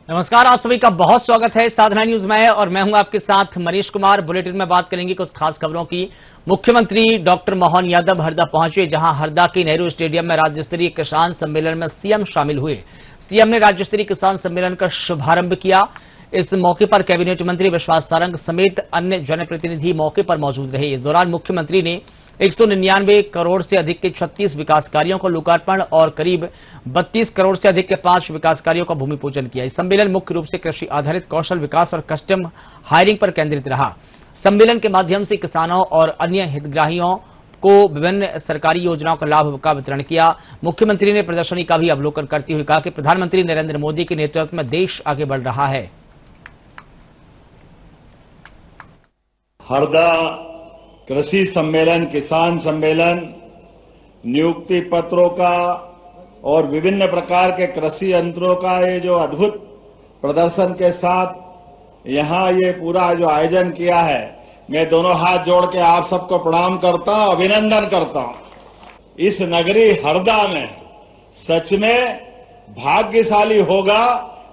नमस्कार, आप सभी का बहुत स्वागत है साधना न्यूज में और मैं हूं आपके साथ मनीष कुमार। बुलेटिन में बात करेंगे कुछ खास खबरों की। मुख्यमंत्री डॉक्टर मोहन यादव हरदा पहुंचे, जहां हरदा के नेहरू स्टेडियम में राज्य स्तरीय किसान सम्मेलन में सीएम शामिल हुए। सीएम ने राज्य स्तरीय किसान सम्मेलन का शुभारंभ किया। इस मौके पर कैबिनेट मंत्री विश्वास सारंग समेत अन्य जनप्रतिनिधि मौके पर मौजूद रहे। इस दौरान मुख्यमंत्री ने 199 करोड़ से अधिक के 36 विकास कार्यों को लोकार्पण और करीब 32 करोड़ से अधिक के 5 विकास कार्यों का भूमि पूजन किया। इस सम्मेलन मुख्य रूप से कृषि आधारित कौशल विकास और कस्टम हायरिंग पर केंद्रित रहा। सम्मेलन के माध्यम से किसानों और अन्य हितग्राहियों को विभिन्न सरकारी योजनाओं का लाभ का वितरण किया। मुख्यमंत्री ने प्रदर्शनी का भी अवलोकन करते हुए कहा कि प्रधानमंत्री नरेंद्र मोदी के नेतृत्व में देश आगे बढ़ रहा है। हरदा कृषि सम्मेलन, किसान सम्मेलन, नियुक्ति पत्रों का और विभिन्न प्रकार के कृषि यंत्रों का ये जो अद्भुत प्रदर्शन के साथ यहां ये पूरा जो आयोजन किया है, मैं दोनों हाथ जोड़ के आप सबको प्रणाम करता हूं, अभिनंदन करता हूं। इस नगरी हरदा में सच में भाग्यशाली होगा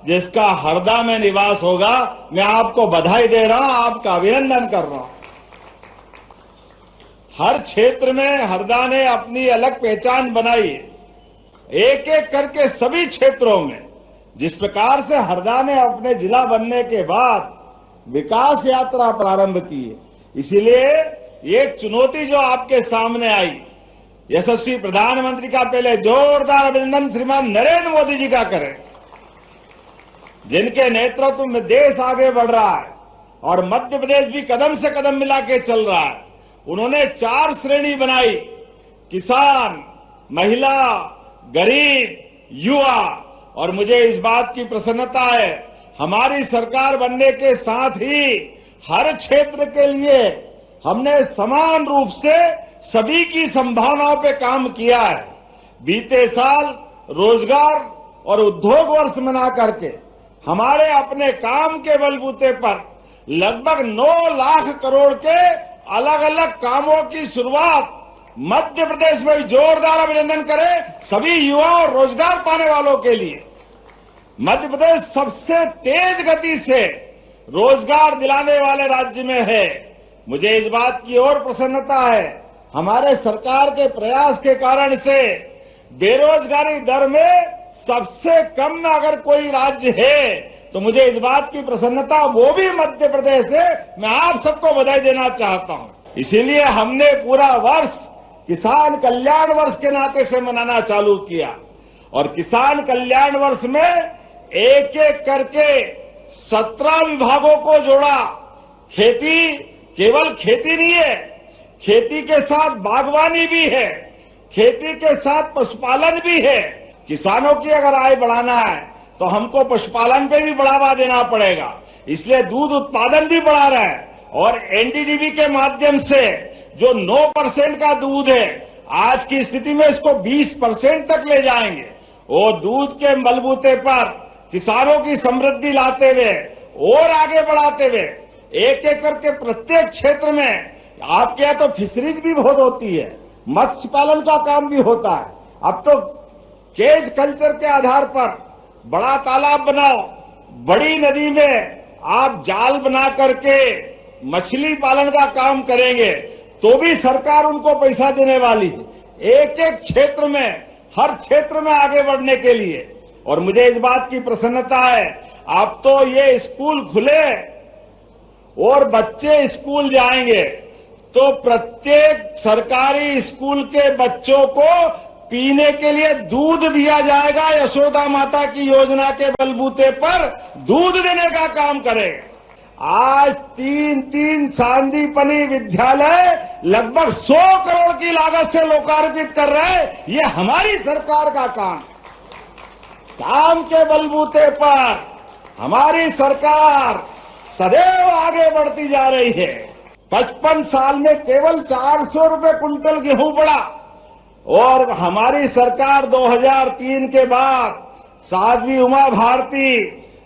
जिसका हरदा में निवास होगा। मैं आपको बधाई दे रहा हूं, आपका अभिनंदन कर रहा हूं। हर क्षेत्र में हरदा ने अपनी अलग पहचान बनाई है, एक एक करके सभी क्षेत्रों में। जिस प्रकार से हरदा ने अपने जिला बनने के बाद विकास यात्रा प्रारंभ की है, इसीलिए ये चुनौती जो आपके सामने आई, यशस्वी प्रधानमंत्री का पहले जोरदार अभिनंदन श्रीमान नरेंद्र मोदी जी का करें, जिनके नेतृत्व में देश आगे बढ़ रहा है और मध्य प्रदेश भी कदम से कदम मिला के चल रहा है। उन्होंने 4 श्रेणी बनाई: किसान, महिला, गरीब, युवा। और मुझे इस बात की प्रसन्नता है, हमारी सरकार बनने के साथ ही हर क्षेत्र के लिए हमने समान रूप से सभी की संभावनाओं पे काम किया है। बीते साल रोजगार और उद्योग वर्ष मना करके हमारे अपने काम के बलबूते पर लगभग 9 लाख करोड़ के अलग अलग कामों की शुरुआत मध्य प्रदेश में। जोरदार अभिनंदन करें सभी युवा और रोजगार पाने वालों के लिए। मध्य प्रदेश सबसे तेज गति से रोजगार दिलाने वाले राज्य में है। मुझे इस बात की और प्रसन्नता है, हमारे सरकार के प्रयास के कारण से बेरोजगारी दर में सबसे कम अगर कोई राज्य है तो मुझे इस बात की प्रसन्नता वो भी मध्य प्रदेश है। मैं आप सबको बधाई देना चाहता हूं। इसीलिए हमने पूरा वर्ष किसान कल्याण वर्ष के नाते से मनाना चालू किया और किसान कल्याण वर्ष में एक एक करके 17 विभागों को जोड़ा। खेती केवल खेती नहीं है, खेती के साथ बागवानी भी है, खेती के साथ पशुपालन भी है। किसानों की अगर आय बढ़ाना है तो हमको पशुपालन पे भी बढ़ावा देना पड़ेगा, इसलिए दूध उत्पादन भी बढ़ा रहा है। और एनडीडीबी के माध्यम से जो 9% का दूध है, आज की स्थिति में इसको 20% तक ले जाएंगे। वो दूध के बलबूते पर किसानों की समृद्धि लाते हुए और आगे बढ़ाते हुए एक एक करके प्रत्येक क्षेत्र में, आपके यहां तो फिशरीज भी बहुत होती है, मत्स्य पालन का काम भी होता है। अब तो केज कल्चर के आधार पर बड़ा तालाब बनाओ, बड़ी नदी में आप जाल बना करके मछली पालन का काम करेंगे तो भी सरकार उनको पैसा देने वाली है, एक एक क्षेत्र में, हर क्षेत्र में आगे बढ़ने के लिए। और मुझे इस बात की प्रसन्नता है, अब तो ये स्कूल खुले और बच्चे स्कूल जाएंगे तो प्रत्येक सरकारी स्कूल के बच्चों को पीने के लिए दूध दिया जाएगा। यशोदा माता की योजना के बलबूते पर दूध देने का काम करेगा। आज 3 सांदीपनी विद्यालय लगभग 100 करोड़ की लागत से लोकार्पित कर रहे हैं। ये हमारी सरकार का काम के बलबूते पर हमारी सरकार सदैव आगे बढ़ती जा रही है। 55 साल में केवल 400 रुपए कुंटल गेहूं बढ़ा और हमारी सरकार 2003 के बाद साध्वी उमा भारती,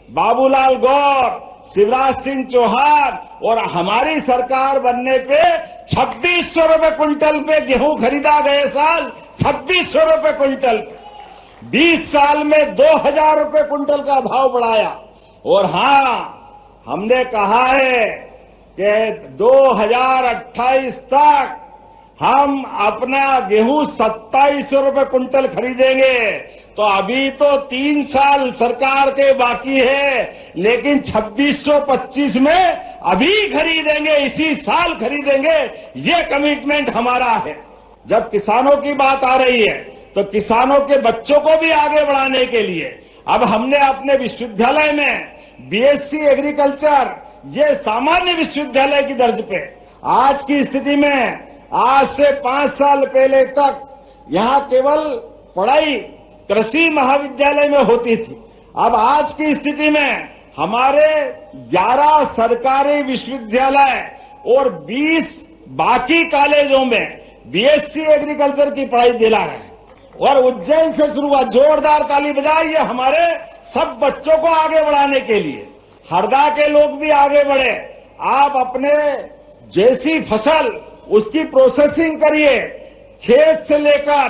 बाबूलाल गौर, शिवराज सिंह चौहान और हमारी सरकार बनने पे 2600 रुपए कुंटल पे गेहूं खरीदा गए साल, 2600 रुपए कुंटल। 20 साल में 2000 रुपए कुंटल का भाव बढ़ाया। और हां, हमने कहा है कि 2028 तक हम अपना गेहूं 2700 रुपए कुंटल खरीदेंगे। तो अभी तो 3 साल सरकार के बाकी है, लेकिन 2625 में अभी खरीदेंगे, इसी साल खरीदेंगे, ये कमिटमेंट हमारा है। जब किसानों की बात आ रही है तो किसानों के बच्चों को भी आगे बढ़ाने के लिए अब हमने अपने विश्वविद्यालय में बीएससी एग्रीकल्चर, ये सामान्य विश्वविद्यालय की दर्ज पे, आज की स्थिति में आज से 5 साल पहले तक यहां केवल पढ़ाई कृषि महाविद्यालय में होती थी। अब आज की स्थिति में हमारे 11 सरकारी विश्वविद्यालय और 20 बाकी कॉलेजों में बीएससी एग्रीकल्चर की पढ़ाई दिला रहे हैं। और उज्जैन से शुरू हुआ, जोरदार ताली बजाइए हमारे सब बच्चों को आगे बढ़ाने के लिए। हरदा के लोग भी आगे बढ़े। आप अपने जैसी फसल उसकी प्रोसेसिंग करिए, खेत से लेकर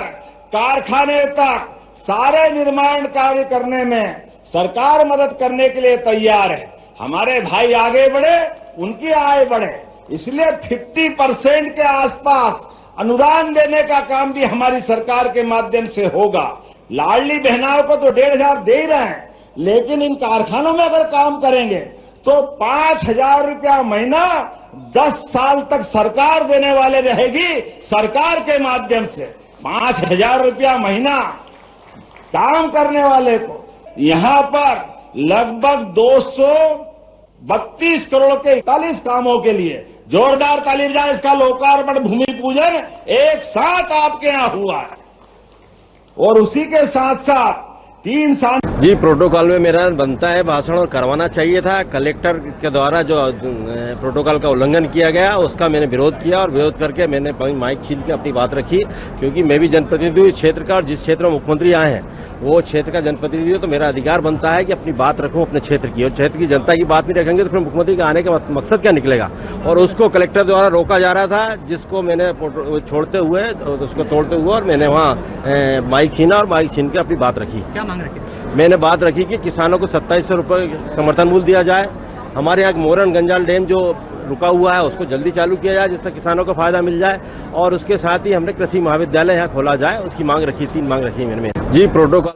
कारखाने तक सारे निर्माण कार्य करने में सरकार मदद करने के लिए तैयार है। हमारे भाई आगे बढ़े, उनकी आय बढ़े, इसलिए 50% के आसपास अनुदान देने का काम भी हमारी सरकार के माध्यम से होगा। लाडली बहनाओं को तो 1,500 दे ही रहे हैं, लेकिन इन कारखानों में अगर काम करेंगे तो 5,000 रुपया महीना 10 साल तक सरकार देने वाले रहेगी। सरकार के माध्यम से 5,000 रुपया महीना काम करने वाले को यहां पर लगभग 232 करोड़ के 41 कामों के लिए जोरदार ताली बजाएं। इसका लोकार्पण, भूमि पूजन एक साथ आपके यहां हुआ है। और उसी के साथ साथ 3 साल जी प्रोटोकॉल में मेरा बनता है भाषण और करवाना चाहिए था। कलेक्टर के द्वारा जो प्रोटोकॉल का उल्लंघन किया गया उसका मैंने विरोध किया और विरोध करके मैंने माइक छीन के अपनी बात रखी, क्योंकि मैं भी जनप्रतिनिधि हूं इस क्षेत्र का और जिस क्षेत्र में मुख्यमंत्री आए हैं वो क्षेत्र का जनप्रतिनिधि है, तो मेरा अधिकार बनता है कि अपनी बात रखूं अपने क्षेत्र की। और क्षेत्र की जनता की बात नहीं रखेंगे तो फिर मुख्यमंत्री का आने का मकसद क्या निकलेगा। और उसको कलेक्टर द्वारा रोका जा रहा था, जिसको मैंने छोड़ते हुए उसको तोड़ते हुए और मैंने वहाँ माइक छीना और माइक छीन के अपनी बात रखी। क्या मांग रखी? मैंने बात रखी कि किसानों को 2700 रुपये समर्थन मूल्य दिया जाए। हमारे यहाँ मोरन गंजाल डैम जो रुका हुआ है उसको जल्दी चालू किया जाए, जिससे किसानों को फायदा मिल जाए। और उसके साथ ही हमने कृषि महाविद्यालय यहाँ खोला जाए, उसकी मांग रखी, 3 मांग रखी मैंने जी प्रोटोकॉल